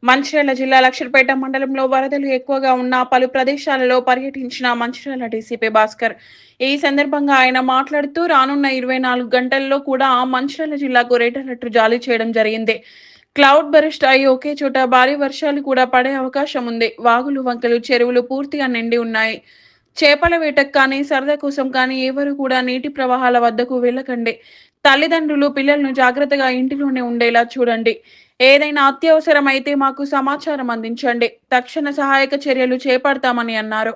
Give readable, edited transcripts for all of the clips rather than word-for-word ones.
మంచిర్యాల జిల్లా లక్షర్పేట మండలంలో వరదలు ఎక్కువగా ఉన్న పలు ప్రదేశాలలో పర్యటించిన మంచిర్యాల డీసీపీ భాస్కర్. ఈ సందర్భంగా ఆయన మాట్లాడుతూ రానున్న 24 గంటల్లో కూడా మంచిర్యాల జిల్లాకు రెడ్ అలర్ట్ జారీ చేయడం జరిగింది. క్లౌడ్ బరస్ట్ అయి ఒకే చోట భారీ వర్షాలు కూడా పడే అవకాశం ఉంది. వాగులు, వంకలు, చెరువులు పూర్తిగా నిండి ఉన్నాయి. చేపల వేటకు కానీ, సరదా కోసం కానీ ఎవరు కూడా నీటి ప్రవాహాల వద్దకు వెళ్ళకండి. తల్లిదండ్రులు పిల్లలను జాగ్రత్తగా ఇంటిలోనే ఉండేలా చూడండి. ఏదైనా అత్యవసరం అయితే మాకు సమాచారం అందించండి. తక్షణ సహాయక చర్యలు చేపడతామని అన్నారు.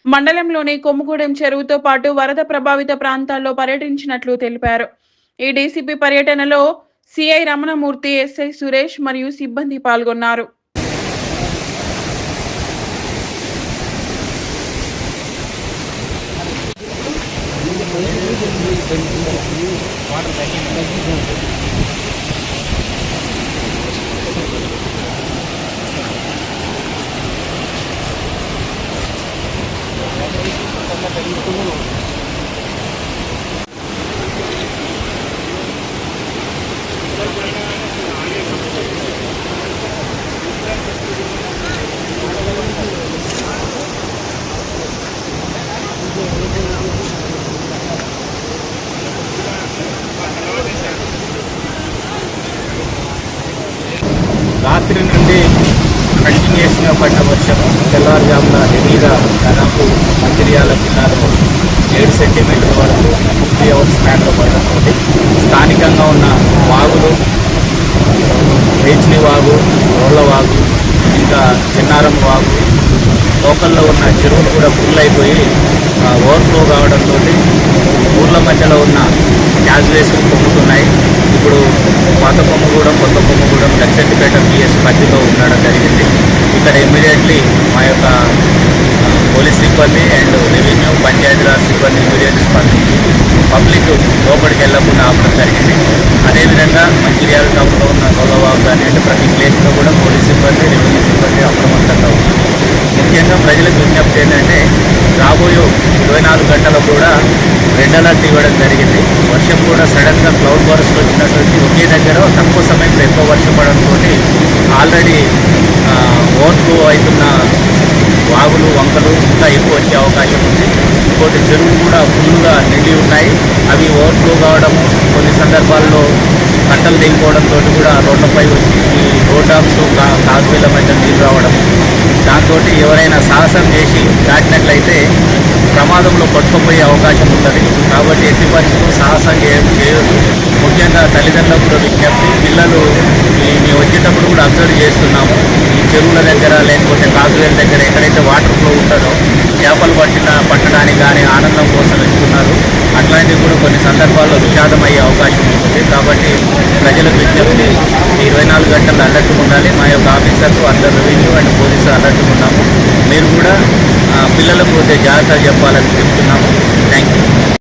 మండలంలోని కొమ్ముగూడెం చెరువుతో పాటు వరద ప్రభావిత ప్రాంతాల్లో పర్యటించినట్లు తెలిపారు. ఈ డీసీపీ పర్యటనలో సిఐ రమణమూర్తి, ఎస్ఐ సురేష్ మరియు సిబ్బంది పాల్గొన్నారు. రాత్రి నుండి కంటిన్యూస్గా పడ్డ వర్షం తెల్లవారుజామున హెవీగా దాదాపు మంచిర్యాల జిల్లాలో 7 సెంటీమీటర్ల వరకు 3 అవర్స్ స్పాన్లో పడడంతో స్థానికంగా ఉన్న వాగులు, రేచిలి వాగు, రోళ్లవాగు, ఇంకా చిన్నారం వాగు, లోకల్లో ఉన్న చెరువులు కూడా ఫుల్ అయిపోయి ఓవర్ఫ్లో కావడంతో ఊర్ల మధ్యలో ఉన్న క్యాజ్వేస్ పొంగుతున్నాయి. ఇప్పుడు పాత కొమ్మగూడెం, కొత్త కొమ్మగూడెం, లక్షెట్టిపేట పిఎస్ మధ్యలో ఉండడం జరిగింది. ఇక్కడ ఇమ్మీడియట్లీ మా యొక్క పోలీస్ సిబ్బంది అండ్ రెవెన్యూ, పంచాయతీరాజ్ సిబ్బంది ఇమ్మీడియట్లీ స్పందించి పబ్లిక్ లోపలికి వెళ్లకుండా ఆపడం జరిగింది. అదేవిధంగా మంచిర్యాల టౌన్లో ఉన్న గౌరవాలు కానీ అంటే ప్రతి ప్లేస్లో కూడా పోలీస్ సిబ్బంది, రెవెన్యూ సిబ్బంది అప్రమత్తంగా ఉన్నారు. ముఖ్యంగా ప్రజలకు విజ్ఞప్తి ఏంటంటే రాబోయే 24 గంటలు కూడా రెడ్ అలర్ట్ ఇవ్వడం జరిగింది. వర్షం కూడా సడన్గా క్లౌడ్ బర్స్ట్ వచ్చినటువంటి ఒకే దగ్గర తక్కువ సమయంలో ఎక్కువ వర్షం పడడంతో ఆల్రెడీ ఓవర్ఫ్లో అవుతున్న వాగులు, వంకలు ఇంకా ఎక్కువ వచ్చే అవకాశం ఉంది. ఇంకోటి చెరువులు కూడా ఫుల్గా నిండి ఉన్నాయి. అవి ఓవర్ఫ్లో కావడము, కొన్ని సందర్భాల్లో కట్టలు దిగిపోవడంతో కూడా రోడ్లపై వచ్చి ఈ రోడ్డామ్స్, కాజ్వేల మధ్య నీళ్ళు రావడం, దాంతో ఎవరైనా సాహసం చేసి దాటినట్లయితే ప్రమాదంలో కొట్టుకుపోయే అవకాశం ఉంటుంది. కాబట్టి ఎట్టి పరిస్థితుల్లో సాహసం చేయొద్దు. ముఖ్యంగా తల్లిదండ్రులకు కూడా విజ్ఞప్తి, పిల్లలు మేము వచ్చేటప్పుడు కూడా అబ్జర్వ్ చేస్తున్నాము. ఈ చెరువుల దగ్గర లేకపోతే కాజువేల దగ్గర ఎక్కడైతే వాటర్ ఫ్లో ఉంటుందో చేపలు పట్టడానికి కానీ ఆనందం కోసం వెళ్తున్నారు. అట్లాంటివి కూడా కొన్ని సందర్భాల్లో విషాదం అయ్యే అవకాశం ఉంటుంది. కాబట్టి ప్రజలకు విజ్ఞప్తి, 24 గంటలు అలర్ట్గా ఉండాలి. మా యొక్క ఆఫీసర్లు అందరు రెవెన్యూ అండ్ పోలీసు అలర్ట్గా ఉన్నాము. మీరు కూడా పిల్లలకు జాగ్రత్తలు చెప్పాలని చెప్తున్నాము. Thank you.